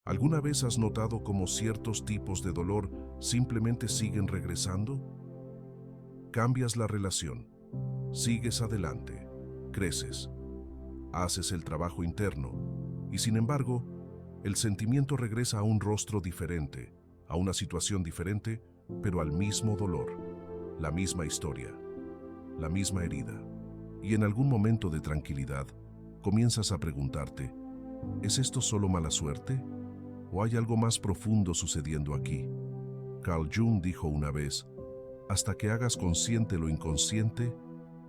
¿Alguna vez has notado cómo ciertos tipos de dolor simplemente siguen regresando? Cambias la relación, sigues adelante, creces, haces el trabajo interno y sin embargo, el sentimiento regresa a un rostro diferente, a una situación diferente, pero al mismo dolor, la misma historia, la misma herida. Y en algún momento de tranquilidad, comienzas a preguntarte, ¿es esto solo mala suerte? ¿O hay algo más profundo sucediendo aquí? Carl Jung dijo una vez, hasta que hagas consciente lo inconsciente,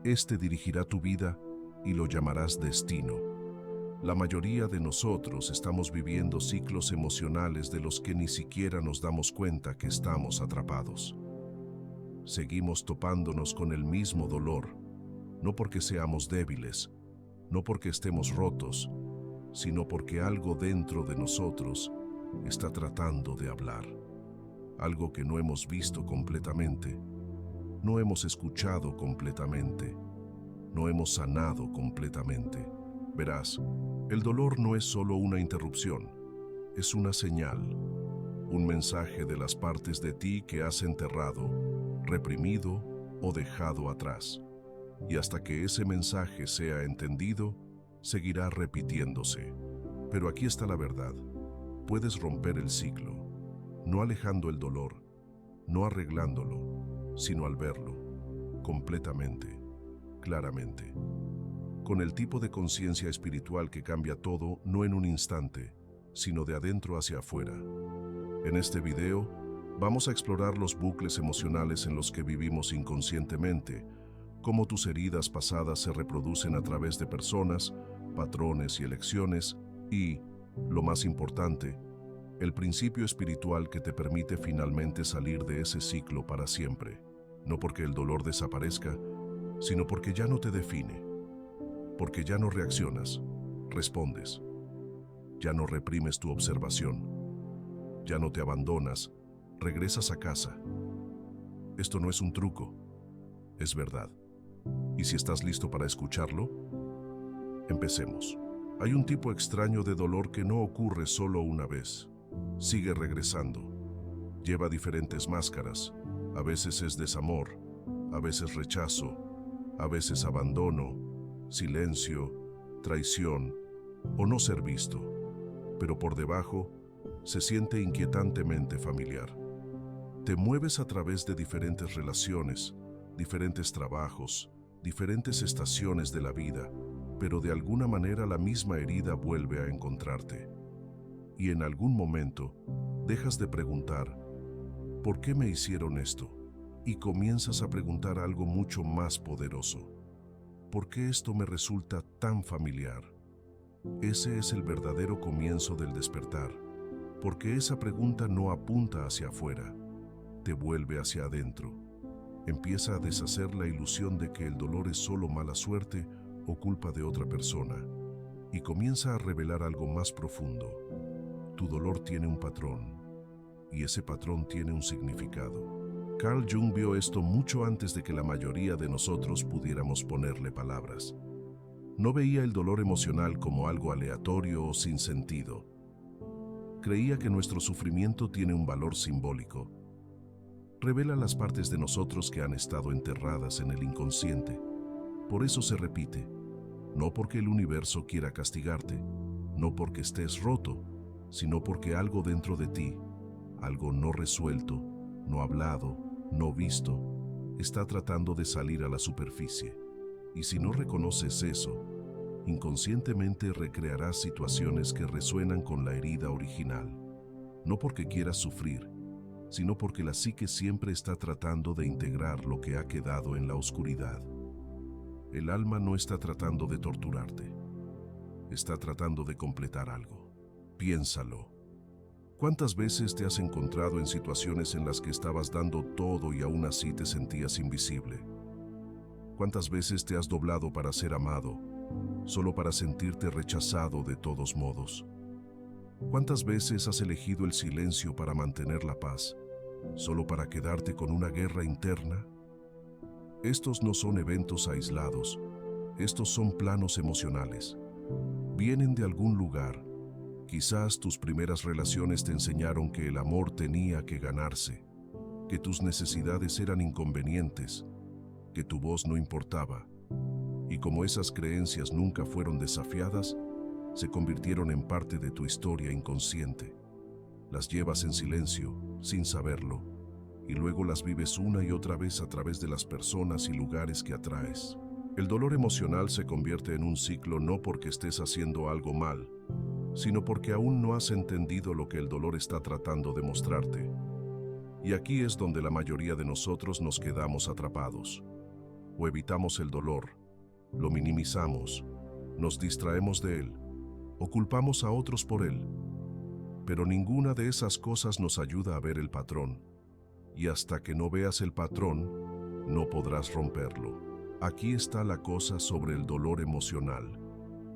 este dirigirá tu vida y lo llamarás destino. La mayoría de nosotros estamos viviendo ciclos emocionales de los que ni siquiera nos damos cuenta que estamos atrapados. Seguimos topándonos con el mismo dolor, no porque seamos débiles, no porque estemos rotos, sino porque algo dentro de nosotros está tratando de hablar. Algo que no hemos visto completamente, no hemos escuchado completamente, no hemos sanado completamente. Verás, el dolor no es solo una interrupción, es una señal, un mensaje de las partes de ti que has enterrado, reprimido o dejado atrás. Y hasta que ese mensaje sea entendido, seguirá repitiéndose. Pero aquí está la verdad. Puedes romper el ciclo, no alejando el dolor, no arreglándolo, sino al verlo, completamente, claramente. Con el tipo de conciencia espiritual que cambia todo, no en un instante, sino de adentro hacia afuera. En este video, vamos a explorar los bucles emocionales en los que vivimos inconscientemente, cómo tus heridas pasadas se reproducen a través de personas, patrones y elecciones, y, lo más importante, el principio espiritual que te permite finalmente salir de ese ciclo para siempre, no porque el dolor desaparezca, sino porque ya no te define, porque ya no reaccionas, respondes, ya no reprimes tu observación, ya no te abandonas, regresas a casa. Esto no es un truco, es verdad. Y si estás listo para escucharlo, empecemos. Hay un tipo extraño de dolor que no ocurre solo una vez. Sigue regresando. Lleva diferentes máscaras. A veces es desamor, a veces rechazo, a veces abandono, silencio, traición o no ser visto. Pero por debajo se siente inquietantemente familiar. Te mueves a través de diferentes relaciones, diferentes trabajos, diferentes estaciones de la vida, pero de alguna manera la misma herida vuelve a encontrarte. Y en algún momento dejas de preguntar, ¿por qué me hicieron esto? Y comienzas a preguntar algo mucho más poderoso. ¿Por qué esto me resulta tan familiar? Ese es el verdadero comienzo del despertar, porque esa pregunta no apunta hacia afuera, te vuelve hacia adentro. Empieza a deshacer la ilusión de que el dolor es solo mala suerte o culpa de otra persona, y comienza a revelar algo más profundo. Tu dolor tiene un patrón, y ese patrón tiene un significado. Carl Jung vio esto mucho antes de que la mayoría de nosotros pudiéramos ponerle palabras. No veía el dolor emocional como algo aleatorio o sin sentido. Creía que nuestro sufrimiento tiene un valor simbólico. Revela las partes de nosotros que han estado enterradas en el inconsciente. Por eso se repite, no porque el universo quiera castigarte, no porque estés roto, sino porque algo dentro de ti, algo no resuelto, no hablado, no visto, está tratando de salir a la superficie. Y si no reconoces eso, inconscientemente recrearás situaciones que resuenan con la herida original. No porque quieras sufrir, sino porque la psique siempre está tratando de integrar lo que ha quedado en la oscuridad. El alma no está tratando de torturarte, está tratando de completar algo. Piénsalo. ¿Cuántas veces te has encontrado en situaciones en las que estabas dando todo y aún así te sentías invisible? ¿Cuántas veces te has doblado para ser amado, solo para sentirte rechazado de todos modos? ¿Cuántas veces has elegido el silencio para mantener la paz, solo para quedarte con una guerra interna? Estos no son eventos aislados, estos son planos emocionales. Vienen de algún lugar, Quizás tus primeras relaciones te enseñaron que el amor tenía que ganarse, que tus necesidades eran inconvenientes, que tu voz no importaba. Y como esas creencias nunca fueron desafiadas, se convirtieron en parte de tu historia inconsciente. Las llevas en silencio, sin saberlo, y luego las vives una y otra vez a través de las personas y lugares que atraes. El dolor emocional se convierte en un ciclo no porque estés haciendo algo mal, sino porque aún no has entendido lo que el dolor está tratando de mostrarte. Y aquí es donde la mayoría de nosotros nos quedamos atrapados. O evitamos el dolor, lo minimizamos, nos distraemos de él, o culpamos a otros por él. Pero ninguna de esas cosas nos ayuda a ver el patrón. Y hasta que no veas el patrón, no podrás romperlo. Aquí está la cosa sobre el dolor emocional.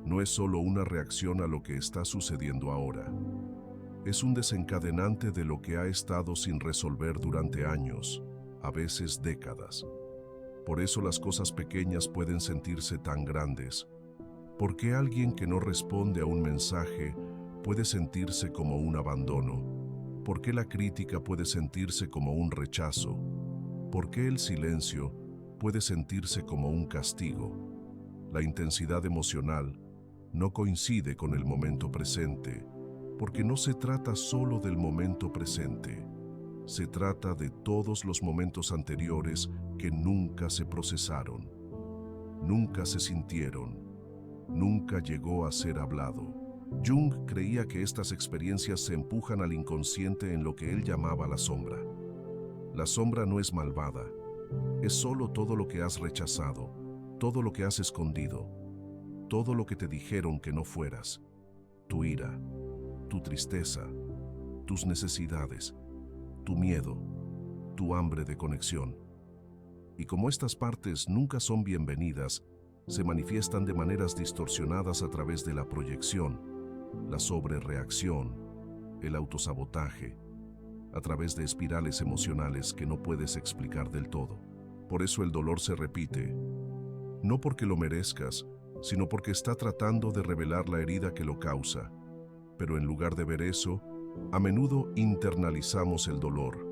No es solo una reacción a lo que está sucediendo ahora. Es un desencadenante de lo que ha estado sin resolver durante años, a veces décadas. Por eso las cosas pequeñas pueden sentirse tan grandes. ¿Por qué alguien que no responde a un mensaje puede sentirse como un abandono? ¿Por qué la crítica puede sentirse como un rechazo? ¿Por qué el silencio puede sentirse como un castigo? La intensidad emocional no coincide con el momento presente, porque no se trata solo del momento presente. Se trata de todos los momentos anteriores que nunca se procesaron, nunca se sintieron, nunca llegó a ser hablado. Jung creía que estas experiencias se empujan al inconsciente en lo que él llamaba la sombra. La sombra no es malvada, es solo todo lo que has rechazado, todo lo que has escondido, todo lo que te dijeron que no fueras, tu ira, tu tristeza, tus necesidades, tu miedo, tu hambre de conexión. Y como estas partes nunca son bienvenidas, se manifiestan de maneras distorsionadas a través de la proyección, la sobrereacción, el autosabotaje, a través de espirales emocionales que no puedes explicar del todo. Por eso el dolor se repite, no porque lo merezcas, sino porque está tratando de revelar la herida que lo causa. Pero en lugar de ver eso, a menudo internalizamos el dolor.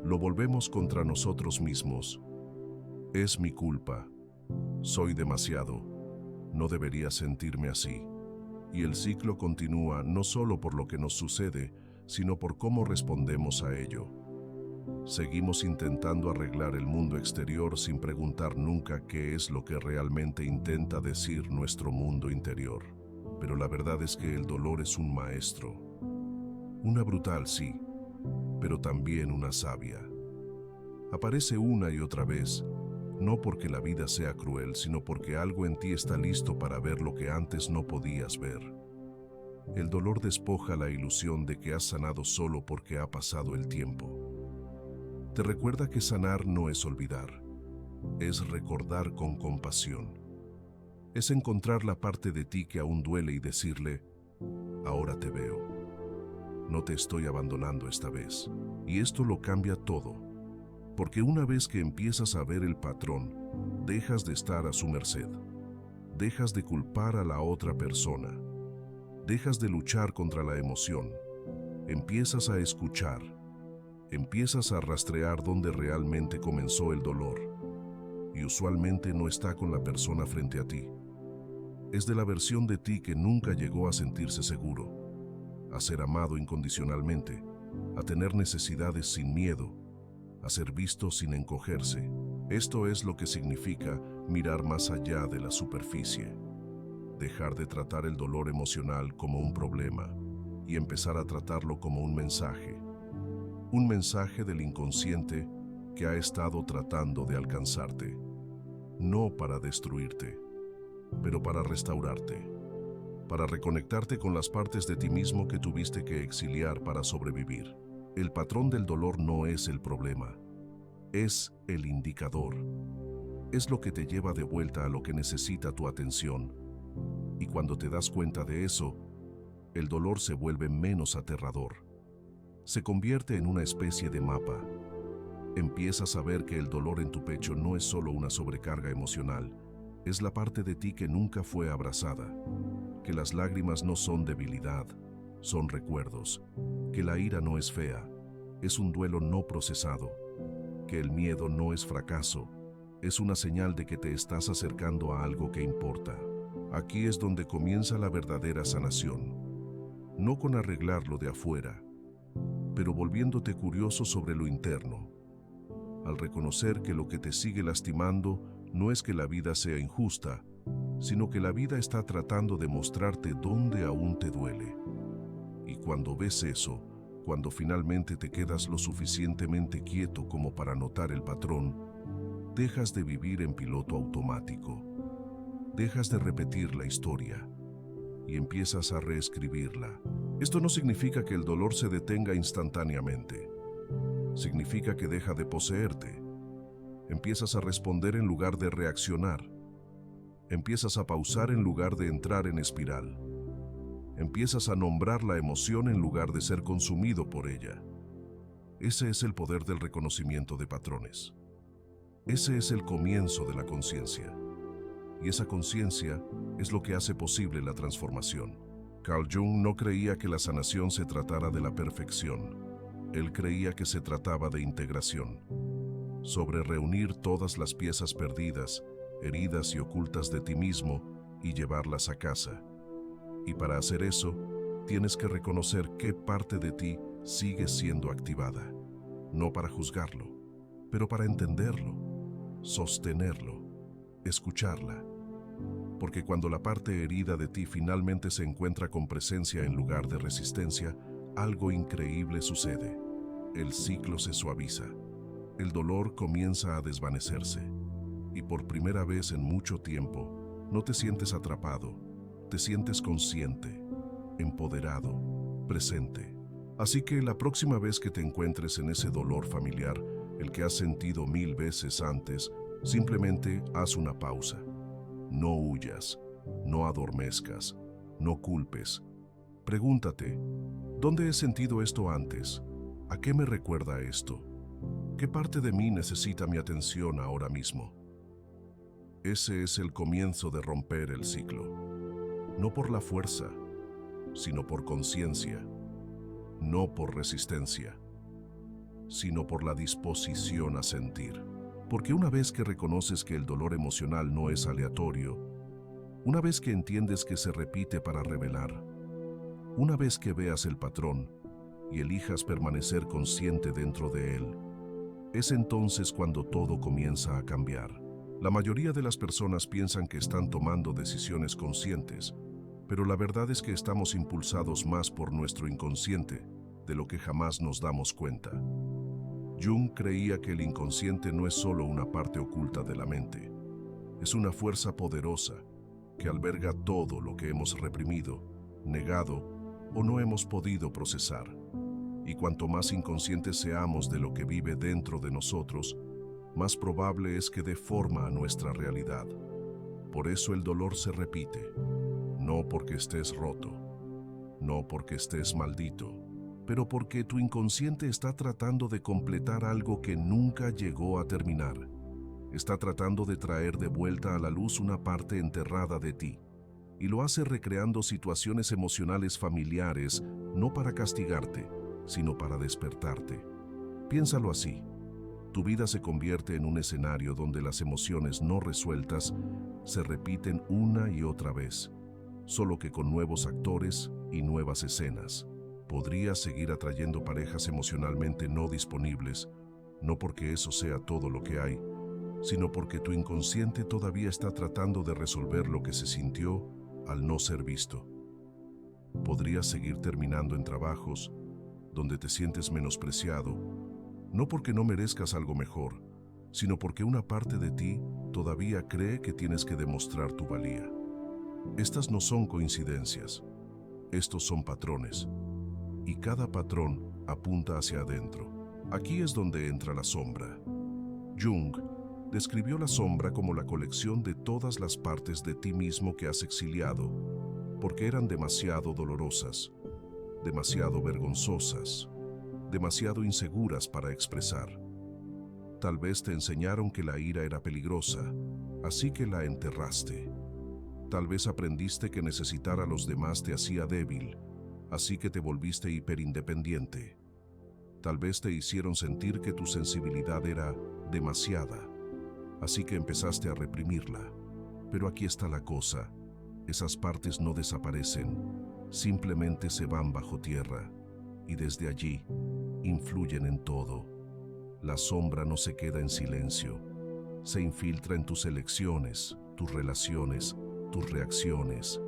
Lo volvemos contra nosotros mismos. Es mi culpa. Soy demasiado. No debería sentirme así. Y el ciclo continúa no solo por lo que nos sucede, sino por cómo respondemos a ello. Seguimos intentando arreglar el mundo exterior sin preguntar nunca qué es lo que realmente intenta decir nuestro mundo interior. Pero la verdad es que el dolor es un maestro. Una brutal, sí, pero también una sabia. Aparece una y otra vez, no porque la vida sea cruel, sino porque algo en ti está listo para ver lo que antes no podías ver. El dolor despoja la ilusión de que has sanado solo porque ha pasado el tiempo. Te recuerda que sanar no es olvidar, es recordar con compasión. Es encontrar la parte de ti que aún duele y decirle, ahora te veo. No te estoy abandonando esta vez. Y esto lo cambia todo, porque una vez que empiezas a ver el patrón, dejas de estar a su merced. Dejas de culpar a la otra persona. Dejas de luchar contra la emoción. Empiezas a escuchar. Empiezas a rastrear dónde realmente comenzó el dolor. Y usualmente no está con la persona frente a ti. Es de la versión de ti que nunca llegó a sentirse seguro, a ser amado incondicionalmente, a tener necesidades sin miedo, a ser visto sin encogerse. Esto es lo que significa mirar más allá de la superficie. Dejar de tratar el dolor emocional como un problema y empezar a tratarlo como un mensaje. Un mensaje del inconsciente que ha estado tratando de alcanzarte. No para destruirte, pero para restaurarte. Para reconectarte con las partes de ti mismo que tuviste que exiliar para sobrevivir. El patrón del dolor no es el problema, es el indicador. Es lo que te lleva de vuelta a lo que necesita tu atención. Y cuando te das cuenta de eso, el dolor se vuelve menos aterrador. Se convierte en una especie de mapa. Empiezas a ver que el dolor en tu pecho no es solo una sobrecarga emocional, es la parte de ti que nunca fue abrazada, que las lágrimas no son debilidad, son recuerdos, que la ira no es fea, es un duelo no procesado, que el miedo no es fracaso, es una señal de que te estás acercando a algo que importa. Aquí es donde comienza la verdadera sanación, no con arreglar lo de afuera, pero volviéndote curioso sobre lo interno, al reconocer que lo que te sigue lastimando no es que la vida sea injusta, sino que la vida está tratando de mostrarte dónde aún te duele. Y cuando ves eso, cuando finalmente te quedas lo suficientemente quieto como para notar el patrón, dejas de vivir en piloto automático, dejas de repetir la historia y empiezas a reescribirla. Esto no significa que el dolor se detenga instantáneamente. Significa que deja de poseerte. Empiezas a responder en lugar de reaccionar. Empiezas a pausar en lugar de entrar en espiral. Empiezas a nombrar la emoción en lugar de ser consumido por ella. Ese es el poder del reconocimiento de patrones. Ese es el comienzo de la conciencia. Y esa conciencia es lo que hace posible la transformación. Carl Jung no creía que la sanación se tratara de la perfección. Él creía que se trataba de integración, sobre reunir todas las piezas perdidas, heridas y ocultas de ti mismo y llevarlas a casa. Y para hacer eso, tienes que reconocer qué parte de ti sigue siendo activada, no para juzgarlo, pero para entenderlo, sostenerlo, escucharla. Porque cuando la parte herida de ti finalmente se encuentra con presencia en lugar de resistencia, algo increíble sucede. El ciclo se suaviza. El dolor comienza a desvanecerse. Y por primera vez en mucho tiempo, no te sientes atrapado, te sientes consciente, empoderado, presente. Así que la próxima vez que te encuentres en ese dolor familiar, el que has sentido 1000 veces antes, simplemente haz una pausa. No huyas, no adormezcas, no culpes. Pregúntate, ¿dónde he sentido esto antes? ¿A qué me recuerda esto? ¿Qué parte de mí necesita mi atención ahora mismo? Ese es el comienzo de romper el ciclo. No por la fuerza, sino por conciencia. No por resistencia, sino por la disposición a sentir. Porque una vez que reconoces que el dolor emocional no es aleatorio, una vez que entiendes que se repite para revelar, una vez que veas el patrón y elijas permanecer consciente dentro de él, es entonces cuando todo comienza a cambiar. La mayoría de las personas piensan que están tomando decisiones conscientes, pero la verdad es que estamos impulsados más por nuestro inconsciente de lo que jamás nos damos cuenta. Jung creía que el inconsciente no es solo una parte oculta de la mente, es una fuerza poderosa que alberga todo lo que hemos reprimido, negado o no hemos podido procesar. Y cuanto más inconscientes seamos de lo que vive dentro de nosotros, más probable es que dé forma a nuestra realidad. Por eso el dolor se repite, no porque estés roto, no porque estés maldito, pero porque tu inconsciente está tratando de completar algo que nunca llegó a terminar. Está tratando de traer de vuelta a la luz una parte enterrada de ti, y lo hace recreando situaciones emocionales familiares, no para castigarte, sino para despertarte. Piénsalo así. Tu vida se convierte en un escenario donde las emociones no resueltas se repiten una y otra vez, solo que con nuevos actores y nuevas escenas. Podrías seguir atrayendo parejas emocionalmente no disponibles, no porque eso sea todo lo que hay, sino porque tu inconsciente todavía está tratando de resolver lo que se sintió al no ser visto. Podrías seguir terminando en trabajos donde te sientes menospreciado, no porque no merezcas algo mejor, sino porque una parte de ti todavía cree que tienes que demostrar tu valía. Estas no son coincidencias, estos son patrones, y cada patrón apunta hacia adentro. Aquí es donde entra la sombra. Jung describió la sombra como la colección de todas las partes de ti mismo que has exiliado, porque eran demasiado dolorosas, demasiado vergonzosas, demasiado inseguras para expresar. Tal vez te enseñaron que la ira era peligrosa, así que la enterraste. Tal vez aprendiste que necesitar a los demás te hacía débil, así que te volviste hiperindependiente. Tal vez te hicieron sentir que tu sensibilidad era demasiada, así que empezaste a reprimirla. Pero aquí está la cosa, esas partes no desaparecen, simplemente se van bajo tierra, y desde allí influyen en todo. La sombra no se queda en silencio, se infiltra en tus elecciones, tus relaciones, tus reacciones.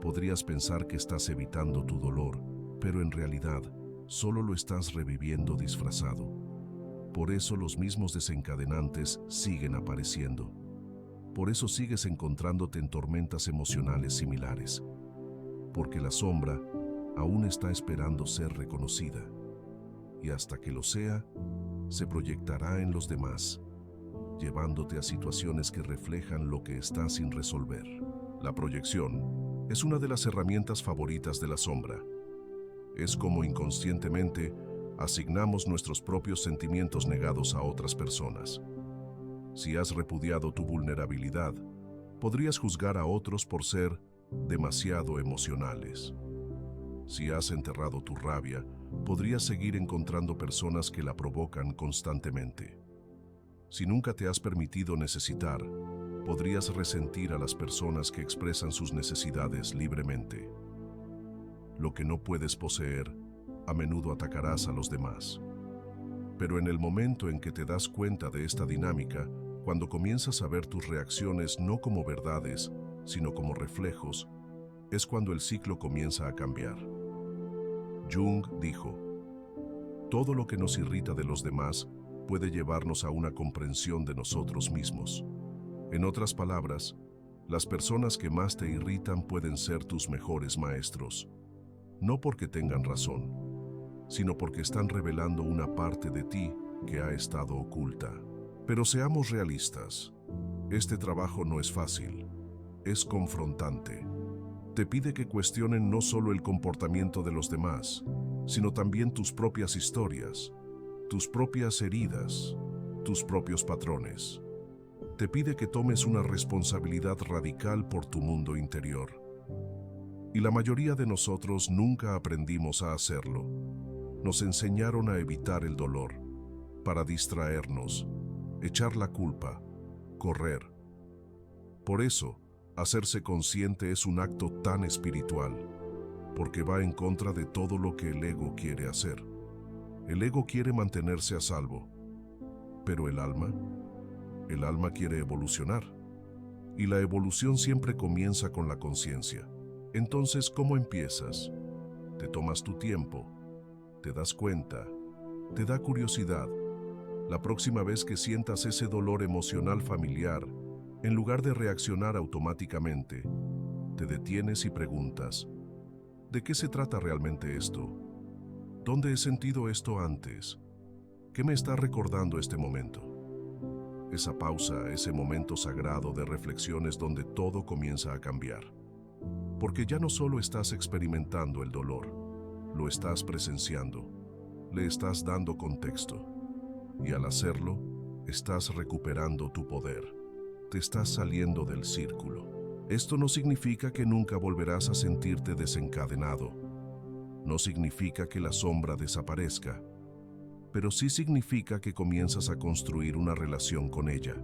Podrías pensar que estás evitando tu dolor, pero en realidad solo lo estás reviviendo disfrazado. Por eso los mismos desencadenantes siguen apareciendo. Por eso sigues encontrándote en tormentas emocionales similares. Porque la sombra aún está esperando ser reconocida. Y hasta que lo sea, se proyectará en los demás, llevándote a situaciones que reflejan lo que está sin resolver. La proyección es una de las herramientas favoritas de la sombra. Es como inconscientemente asignamos nuestros propios sentimientos negados a otras personas. Si has repudiado tu vulnerabilidad, podrías juzgar a otros por ser demasiado emocionales. Si has enterrado tu rabia, podrías seguir encontrando personas que la provocan constantemente. Si nunca te has permitido necesitar, podrías resentir a las personas que expresan sus necesidades libremente. Lo que no puedes poseer, a menudo atacarás a los demás. Pero en el momento en que te das cuenta de esta dinámica, cuando comienzas a ver tus reacciones no como verdades, sino como reflejos, es cuando el ciclo comienza a cambiar. Jung dijo, todo lo que nos irrita de los demás puede llevarnos a una comprensión de nosotros mismos. En otras palabras, las personas que más te irritan pueden ser tus mejores maestros. No porque tengan razón, sino porque están revelando una parte de ti que ha estado oculta. Pero seamos realistas, este trabajo no es fácil, es confrontante. Te pide que cuestionen no solo el comportamiento de los demás, sino también tus propias historias, tus propias heridas, tus propios patrones. Te pide que tomes una responsabilidad radical por tu mundo interior. Y la mayoría de nosotros nunca aprendimos a hacerlo. Nos enseñaron a evitar el dolor, para distraernos, echar la culpa, correr. Por eso, hacerse consciente es un acto tan espiritual, porque va en contra de todo lo que el ego quiere hacer. El ego quiere mantenerse a salvo, pero el alma quiere evolucionar. Y la evolución siempre comienza con la conciencia. Entonces, ¿cómo empiezas? Te tomas tu tiempo, te das cuenta, te da curiosidad. La próxima vez que sientas ese dolor emocional familiar, en lugar de reaccionar automáticamente, te detienes y preguntas, ¿de qué se trata realmente esto? ¿Dónde he sentido esto antes? ¿Qué me está recordando este momento? Esa pausa, ese momento sagrado de reflexiones donde todo comienza a cambiar. Porque ya no solo estás experimentando el dolor, lo estás presenciando, le estás dando contexto. Y al hacerlo, estás recuperando tu poder. Te estás saliendo del círculo. Esto no significa que nunca volverás a sentirte desencadenado. No significa que la sombra desaparezca, pero sí significa que comienzas a construir una relación con ella.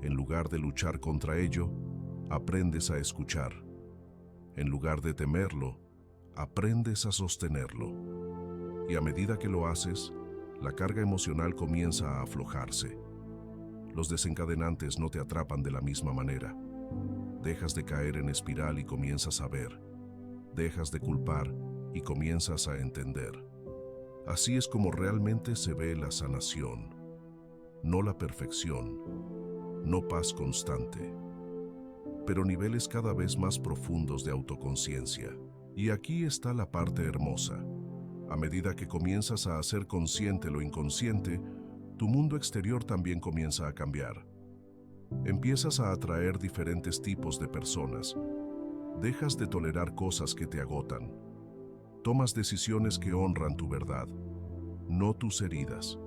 En lugar de luchar contra ello, aprendes a escuchar. En lugar de temerlo, aprendes a sostenerlo. Y a medida que lo haces, la carga emocional comienza a aflojarse. Los desencadenantes no te atrapan de la misma manera. Dejas de caer en espiral y comienzas a ver. Dejas de culpar y comienzas a entender. Así es como realmente se ve la sanación. No la perfección, no paz constante, pero niveles cada vez más profundos de autoconciencia. Y aquí está la parte hermosa. A medida que comienzas a hacer consciente lo inconsciente, tu mundo exterior también comienza a cambiar. Empiezas a atraer diferentes tipos de personas. Dejas de tolerar cosas que te agotan. Tomas decisiones que honran tu verdad, no tus heridas.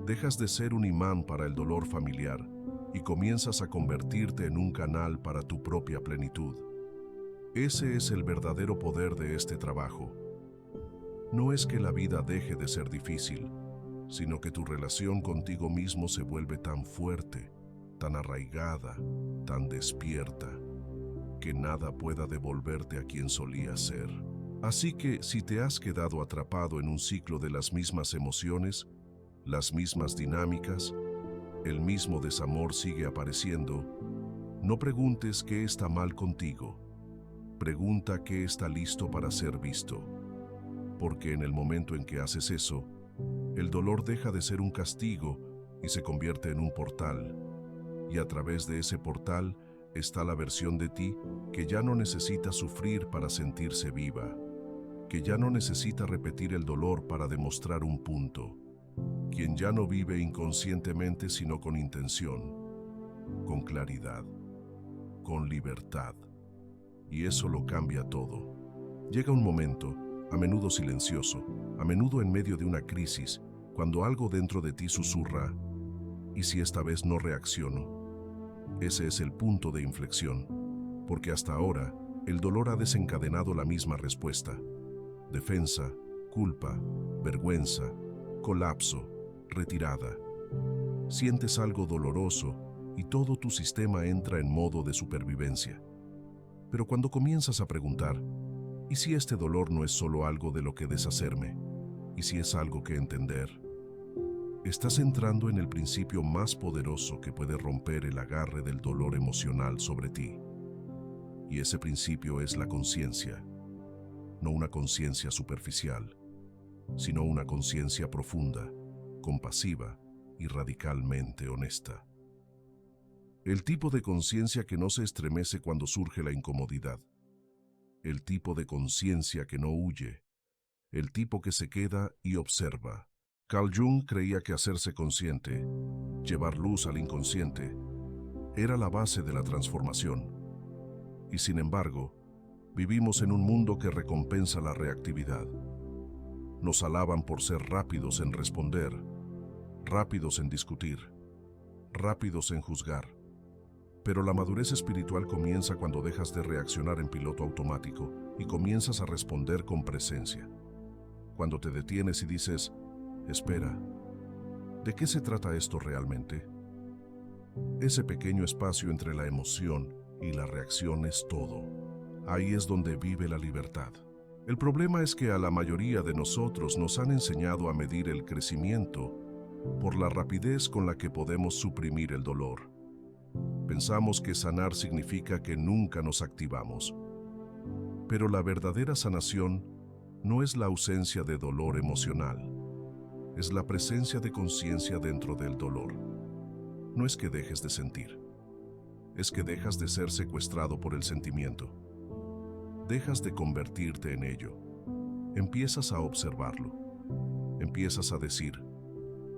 Dejas de ser un imán para el dolor familiar y comienzas a convertirte en un canal para tu propia plenitud. Ese es el verdadero poder de este trabajo. No es que la vida deje de ser difícil, sino que tu relación contigo mismo se vuelve tan fuerte, tan arraigada, tan despierta, que nada pueda devolverte a quien solías ser. Así que si te has quedado atrapado en un ciclo de las mismas emociones, las mismas dinámicas, el mismo desamor sigue apareciendo, no preguntes qué está mal contigo. Pregunta qué está listo para ser visto. Porque en el momento en que haces eso, el dolor deja de ser un castigo y se convierte en un portal. Y a través de ese portal está la versión de ti que ya no necesita sufrir para sentirse viva, que ya no necesita repetir el dolor para demostrar un punto, quien ya no vive inconscientemente sino con intención, con claridad, con libertad. Y eso lo cambia todo. Llega un momento, a menudo silencioso, a menudo en medio de una crisis, cuando algo dentro de ti susurra, ¿y si esta vez no reacciono? Ese es el punto de inflexión, porque hasta ahora el dolor ha desencadenado la misma respuesta: defensa, culpa, vergüenza, colapso, retirada. Sientes algo doloroso y todo tu sistema entra en modo de supervivencia. Pero cuando comienzas a preguntar, ¿y si este dolor no es solo algo de lo que deshacerme? ¿Y si es algo que entender? Estás entrando en el principio más poderoso que puede romper el agarre del dolor emocional sobre ti. Y ese principio es la conciencia. No una conciencia superficial, sino una conciencia profunda, compasiva y radicalmente honesta. El tipo de conciencia que no se estremece cuando surge la incomodidad. El tipo de conciencia que no huye. El tipo que se queda y observa. Carl Jung creía que hacerse consciente, llevar luz al inconsciente, era la base de la transformación. Y sin embargo, vivimos en un mundo que recompensa la reactividad. Nos alaban por ser rápidos en responder, rápidos en discutir, rápidos en juzgar. Pero la madurez espiritual comienza cuando dejas de reaccionar en piloto automático y comienzas a responder con presencia. Cuando te detienes y dices, espera, ¿de qué se trata esto realmente? Ese pequeño espacio entre la emoción y la reacción es todo. Ahí es donde vive la libertad. El problema es que a la mayoría de nosotros nos han enseñado a medir el crecimiento por la rapidez con la que podemos suprimir el dolor. Pensamos que sanar significa que nunca nos activamos. Pero la verdadera sanación no es la ausencia de dolor emocional. Es la presencia de conciencia dentro del dolor. No es que dejes de sentir. Es que dejas de ser secuestrado por el sentimiento. Dejas de convertirte en ello. Empiezas a observarlo. Empiezas a decir,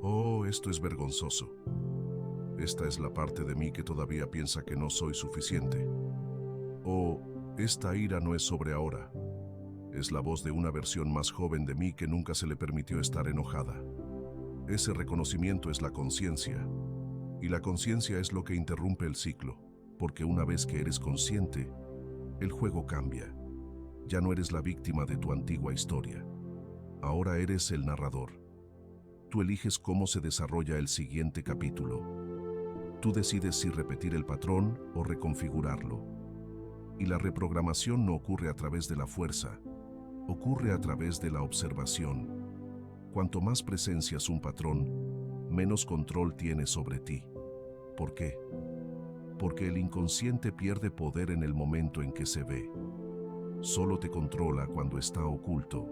oh, esto es vergonzoso. Esta es la parte de mí que todavía piensa que no soy suficiente. O, esta ira no es sobre ahora. Es la voz de una versión más joven de mí que nunca se le permitió estar enojada. Ese reconocimiento es la conciencia. Y la conciencia es lo que interrumpe el ciclo, porque una vez que eres consciente, el juego cambia. Ya no eres la víctima de tu antigua historia. Ahora eres el narrador. Tú eliges cómo se desarrolla el siguiente capítulo. Tú decides si repetir el patrón o reconfigurarlo. Y la reprogramación no ocurre a través de la fuerza, ocurre a través de la observación. Cuanto más presencias un patrón, menos control tiene sobre ti. ¿Por qué? Porque el inconsciente pierde poder en el momento en que se ve. Solo te controla cuando está oculto.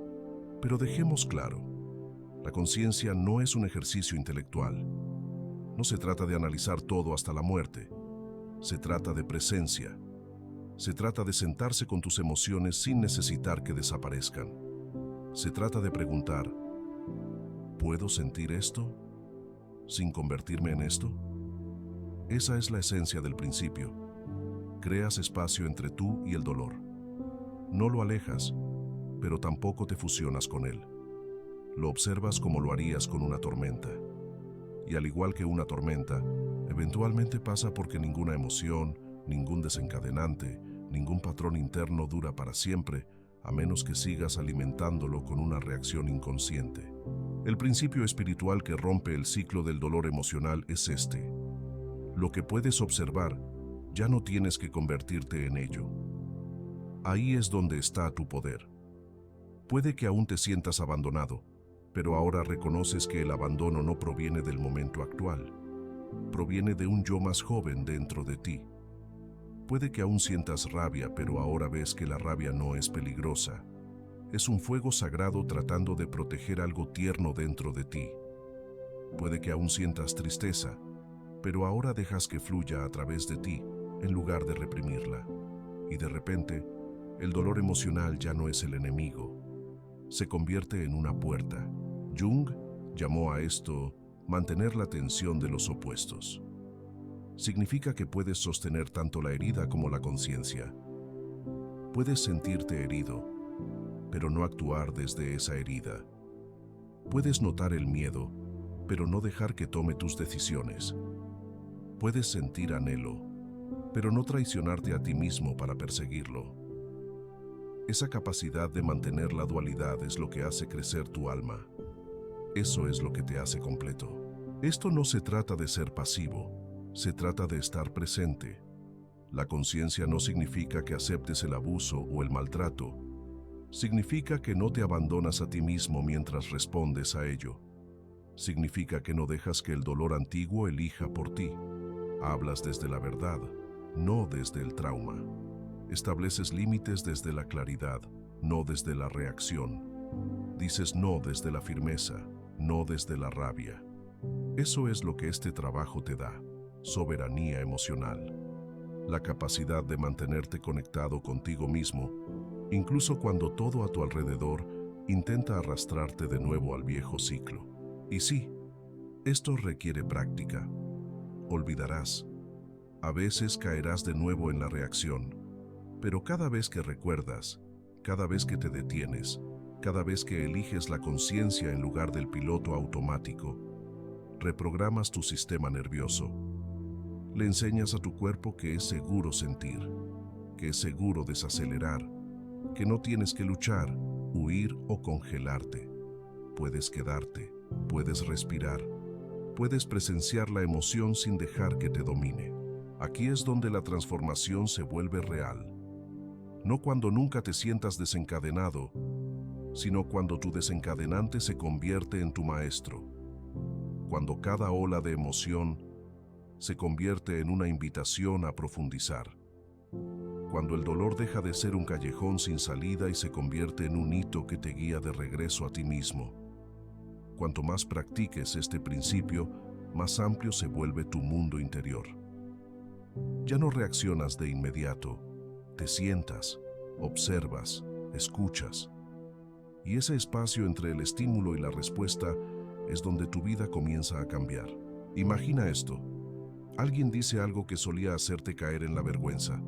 Pero dejemos claro, la conciencia no es un ejercicio intelectual. No se trata de analizar todo hasta la muerte. Se trata de presencia. Se trata de sentarse con tus emociones sin necesitar que desaparezcan. Se trata de preguntar, ¿puedo sentir esto sin convertirme en esto? Esa es la esencia del principio. Creas espacio entre tú y el dolor. No lo alejas, pero tampoco te fusionas con él. Lo observas como lo harías con una tormenta. Y al igual que una tormenta, eventualmente pasa porque ninguna emoción, ningún desencadenante, Ningún patrón interno dura para siempre, a menos que sigas alimentándolo con una reacción inconsciente. El principio espiritual que rompe el ciclo del dolor emocional es este: lo que puedes observar, ya no tienes que convertirte en ello. Ahí es donde está tu poder. Puede que aún te sientas abandonado, pero ahora reconoces que el abandono no proviene del momento actual. Proviene de un yo más joven dentro de ti. Puede que aún sientas rabia, pero ahora ves que la rabia no es peligrosa. Es un fuego sagrado tratando de proteger algo tierno dentro de ti. Puede que aún sientas tristeza, pero ahora dejas que fluya a través de ti, en lugar de reprimirla. Y de repente, el dolor emocional ya no es el enemigo. Se convierte en una puerta. Jung llamó a esto mantener la tensión de los opuestos. Significa que puedes sostener tanto la herida como la conciencia. Puedes sentirte herido, pero no actuar desde esa herida. Puedes notar el miedo, pero no dejar que tome tus decisiones. Puedes sentir anhelo, pero no traicionarte a ti mismo para perseguirlo. Esa capacidad de mantener la dualidad es lo que hace crecer tu alma. Eso es lo que te hace completo. Esto no se trata de ser pasivo, se trata de estar presente. La conciencia no significa que aceptes el abuso o el maltrato. Significa que no te abandonas a ti mismo mientras respondes a ello. Significa que no dejas que el dolor antiguo elija por ti. Hablas desde la verdad, no desde el trauma. Estableces límites desde la claridad, no desde la reacción. Dices no desde la firmeza, no desde la rabia. Eso es lo que este trabajo te da: soberanía emocional. La capacidad de mantenerte conectado contigo mismo, incluso cuando todo a tu alrededor intenta arrastrarte de nuevo al viejo ciclo. Y sí, esto requiere práctica. Olvidarás. A veces caerás de nuevo en la reacción, pero cada vez que recuerdas, cada vez que te detienes, cada vez que eliges la conciencia en lugar del piloto automático, reprogramas tu sistema nervioso. Le enseñas a tu cuerpo que es seguro sentir, que es seguro desacelerar, que no tienes que luchar, huir o congelarte. Puedes quedarte, puedes respirar, puedes presenciar la emoción sin dejar que te domine. Aquí es donde la transformación se vuelve real. No cuando nunca te sientas desencadenado, sino cuando tu desencadenante se convierte en tu maestro. Cuando cada ola de emoción se convierte en una invitación a profundizar. Cuando el dolor deja de ser un callejón sin salida y se convierte en un hito que te guía de regreso a ti mismo. Cuanto más practiques este principio, más amplio se vuelve tu mundo interior. Ya no reaccionas de inmediato, te sientas, observas, escuchas. Y ese espacio entre el estímulo y la respuesta es donde tu vida comienza a cambiar. Imagina esto. Alguien dice algo que solía hacerte caer en la vergüenza,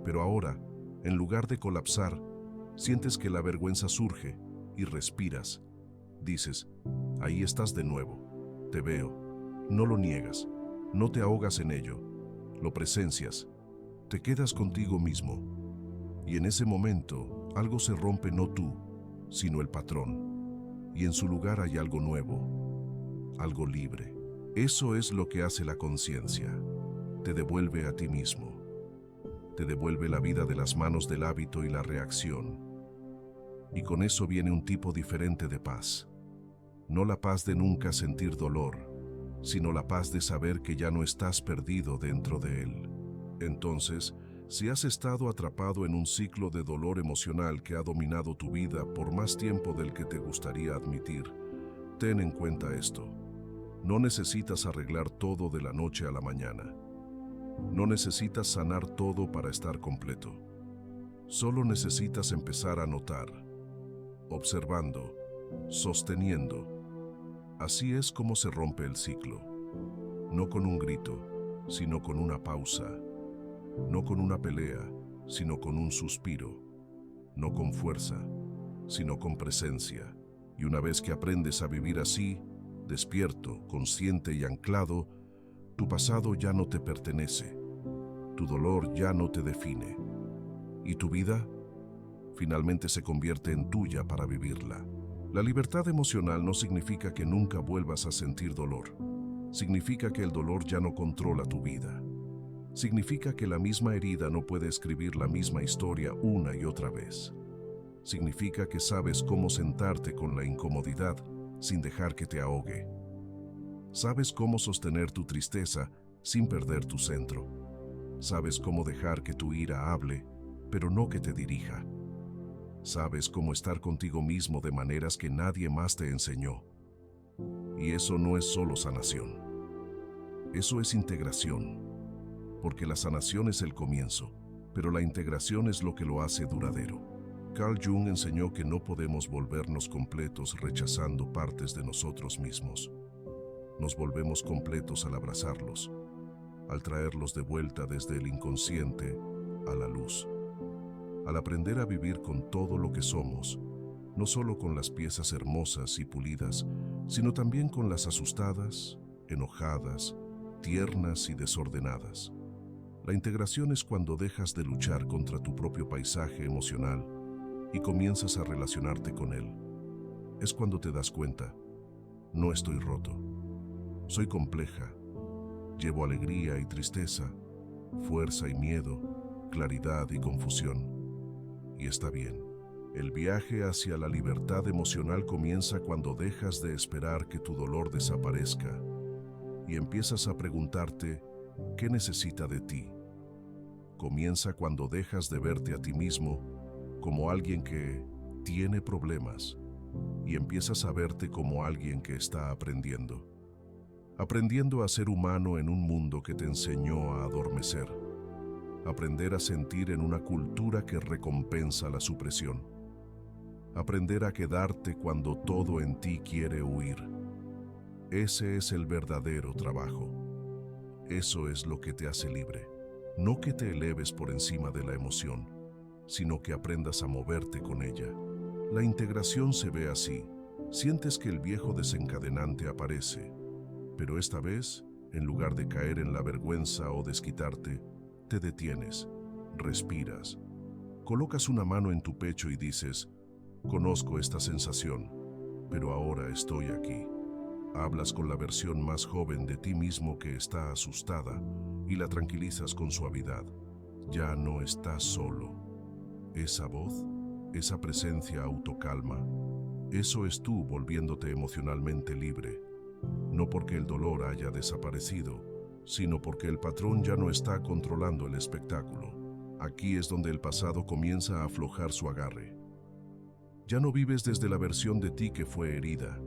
pero ahora, en lugar de colapsar, sientes que la vergüenza surge y respiras. Dices, ahí estás de nuevo, te veo, no lo niegas, no te ahogas en ello, lo presencias, te quedas contigo mismo. Y en ese momento, algo se rompe, no tú, sino el patrón, y en su lugar hay algo nuevo, algo libre. Eso es lo que hace la conciencia. Te devuelve a ti mismo. Te devuelve la vida de las manos del hábito y la reacción. Y con eso viene un tipo diferente de paz. No la paz de nunca sentir dolor, sino la paz de saber que ya no estás perdido dentro de él. Entonces, si has estado atrapado en un ciclo de dolor emocional que ha dominado tu vida por más tiempo del que te gustaría admitir, ten en cuenta esto. No necesitas arreglar todo de la noche a la mañana. No necesitas sanar todo para estar completo. Solo necesitas empezar a notar, observando, sosteniendo. Así es como se rompe el ciclo. No con un grito, sino con una pausa. No con una pelea, sino con un suspiro. No con fuerza, sino con presencia. Y una vez que aprendes a vivir así, despierto, consciente y anclado, tu pasado ya no te pertenece. Tu dolor ya no te define. Y tu vida finalmente se convierte en tuya para vivirla. La libertad emocional no significa que nunca vuelvas a sentir dolor. Significa que el dolor ya no controla tu vida. Significa que la misma herida no puede escribir la misma historia una y otra vez. Significa que sabes cómo sentarte con la incomodidad sin dejar que te ahogue. Sabes cómo sostener tu tristeza sin perder tu centro. Sabes cómo dejar que tu ira hable, pero no que te dirija. Sabes cómo estar contigo mismo de maneras que nadie más te enseñó. Y eso no es solo sanación. Eso es integración. Porque la sanación es el comienzo, pero la integración es lo que lo hace duradero. Carl Jung enseñó que no podemos volvernos completos rechazando partes de nosotros mismos. Nos volvemos completos al abrazarlos, al traerlos de vuelta desde el inconsciente a la luz. Al aprender a vivir con todo lo que somos, no solo con las piezas hermosas y pulidas, sino también con las asustadas, enojadas, tiernas y desordenadas. La integración es cuando dejas de luchar contra tu propio paisaje emocional y comienzas a relacionarte con él. Es cuando te das cuenta, no estoy roto, soy compleja, llevo alegría y tristeza, fuerza y miedo, claridad y confusión. Y está bien. El viaje hacia la libertad emocional comienza cuando dejas de esperar que tu dolor desaparezca y empiezas a preguntarte, ¿qué necesita de ti? Comienza cuando dejas de verte a ti mismo como alguien que tiene problemas y empiezas a verte como alguien que está aprendiendo. Aprendiendo a ser humano en un mundo que te enseñó a adormecer. Aprender a sentir en una cultura que recompensa la supresión. Aprender a quedarte cuando todo en ti quiere huir. Ese es el verdadero trabajo. Eso es lo que te hace libre. No que te eleves por encima de la emoción, sino que aprendas a moverte con ella. La integración se ve así. Sientes que el viejo desencadenante aparece, pero esta vez, en lugar de caer en la vergüenza o desquitarte, te detienes, respiras, colocas una mano en tu pecho y dices, conozco esta sensación, pero ahora estoy aquí. Hablas con la versión más joven de ti mismo que está asustada y la tranquilizas con suavidad. Ya no estás solo. Esa voz, esa presencia autocalma, eso es tú volviéndote emocionalmente libre. No porque el dolor haya desaparecido, sino porque el patrón ya no está controlando el espectáculo. Aquí es donde el pasado comienza a aflojar su agarre. Ya no vives desde la versión de ti que fue herida.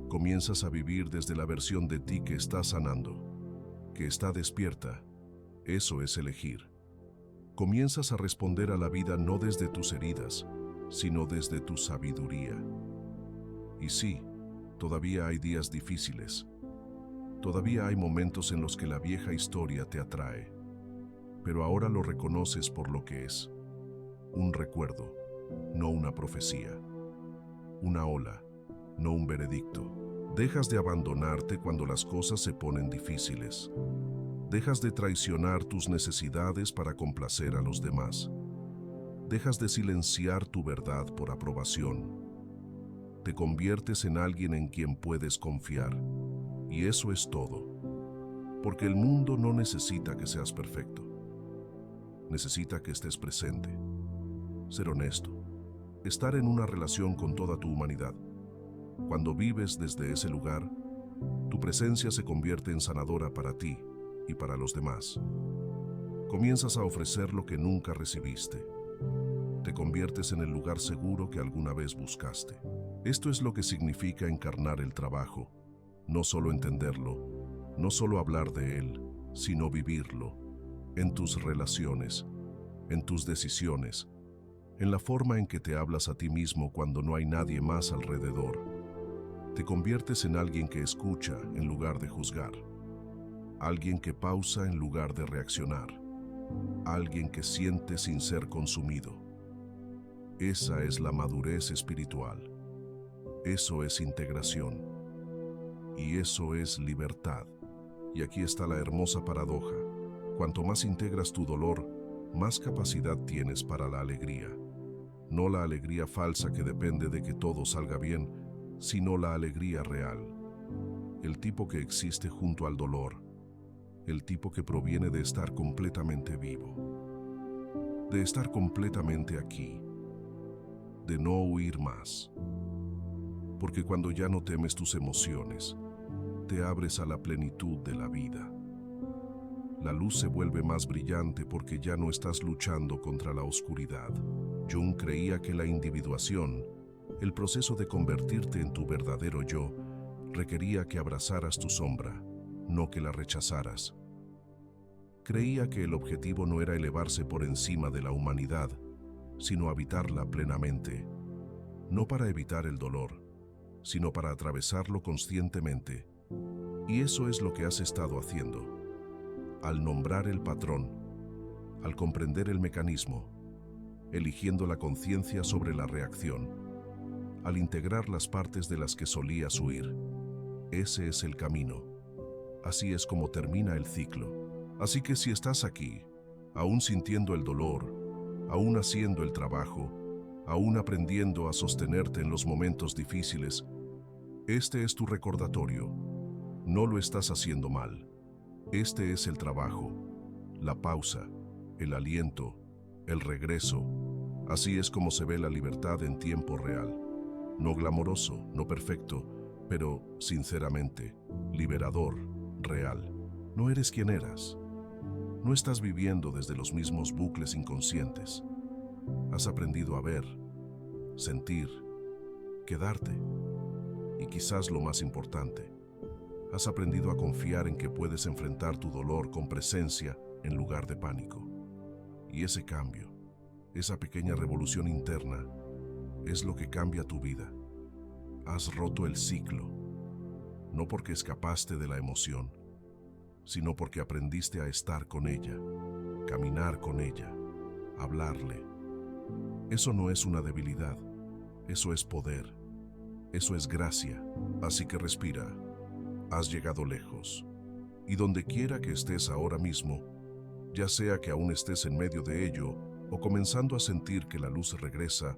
Comienzas a vivir desde la versión de ti que está sanando, que está despierta. Eso es elegir. Comienzas a responder a la vida no desde tus heridas, sino desde tu sabiduría. Y sí, todavía hay días difíciles. Todavía hay momentos en los que la vieja historia te atrae. Pero ahora lo reconoces por lo que es. Un recuerdo, no una profecía. Una ola, no un veredicto. Dejas de abandonarte cuando las cosas se ponen difíciles. Dejas de traicionar tus necesidades para complacer a los demás. Dejas de silenciar tu verdad por aprobación. Te conviertes en alguien en quien puedes confiar. Y eso es todo. Porque el mundo no necesita que seas perfecto. Necesita que estés presente. Ser honesto. Estar en una relación con toda tu humanidad. Cuando vives desde ese lugar, tu presencia se convierte en sanadora para ti y para los demás. Comienzas a ofrecer lo que nunca recibiste. Te conviertes en el lugar seguro que alguna vez buscaste. Esto es lo que significa encarnar el trabajo. No solo entenderlo, no solo hablar de él, sino vivirlo. En tus relaciones, en tus decisiones, en la forma en que te hablas a ti mismo cuando no hay nadie más alrededor. Te conviertes en alguien que escucha en lugar de juzgar. Alguien que pausa en lugar de reaccionar. Alguien que siente sin ser consumido. Esa es la madurez espiritual. Eso es integración. Y eso es libertad. Y aquí está la hermosa paradoja. Cuanto más integras tu dolor, más capacidad tienes para la alegría. No la alegría falsa que depende de que todo salga bien, sino la alegría real. El tipo que existe junto al dolor. El tipo que proviene de estar completamente vivo. De estar completamente aquí. De no huir más. Porque cuando ya no temes tus emociones, te abres a la plenitud de la vida. La luz se vuelve más brillante porque ya no estás luchando contra la oscuridad. Jung creía que la individuación, el proceso de convertirte en tu verdadero yo, requería que abrazaras tu sombra, no que la rechazaras. Creía que el objetivo no era elevarse por encima de la humanidad, sino habitarla plenamente, no para evitar el dolor, sino para atravesarlo conscientemente. Y eso es lo que has estado haciendo. Al nombrar el patrón, al comprender el mecanismo, eligiendo la conciencia sobre la reacción, al integrar las partes de las que solías huir. Ese es el camino. Así es como termina el ciclo. Así que si estás aquí, aún sintiendo el dolor, aún haciendo el trabajo, aún aprendiendo a sostenerte en los momentos difíciles, este es tu recordatorio. No lo estás haciendo mal. Este es el trabajo, la pausa, el aliento, el regreso. Así es como se ve la libertad en tiempo real. No glamoroso, no perfecto, pero, sinceramente, liberador, real. No eres quien eras. No estás viviendo desde los mismos bucles inconscientes. Has aprendido a ver, sentir, quedarte. Y quizás lo más importante, has aprendido a confiar en que puedes enfrentar tu dolor con presencia en lugar de pánico. Y ese cambio, esa pequeña revolución interna, es lo que cambia tu vida. Has roto el ciclo, no porque escapaste de la emoción, sino porque aprendiste a estar con ella, caminar con ella, hablarle. Eso no es una debilidad, eso es poder, eso es gracia. Así que respira. Has llegado lejos, y donde quiera que estés ahora mismo, ya sea que aún estés en medio de ello o comenzando a sentir que la luz regresa,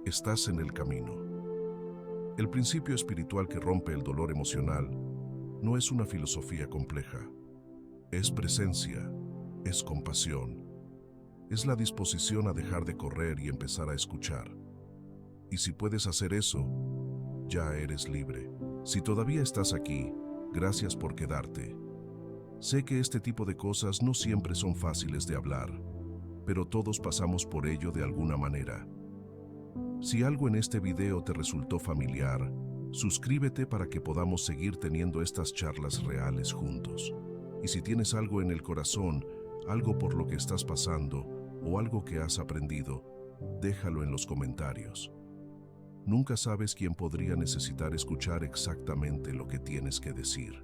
estás en el camino. El principio espiritual que rompe el dolor emocional no es una filosofía compleja. Es presencia, es compasión, es la disposición a dejar de correr y empezar a escuchar. Y si puedes hacer eso, ya eres libre. Si todavía estás aquí, gracias por quedarte. Sé que este tipo de cosas no siempre son fáciles de hablar, pero todos pasamos por ello de alguna manera. Si algo en este video te resultó familiar, suscríbete para que podamos seguir teniendo estas charlas reales juntos. Y si tienes algo en el corazón, algo por lo que estás pasando o algo que has aprendido, déjalo en los comentarios. Nunca sabes quién podría necesitar escuchar exactamente lo que tienes que decir.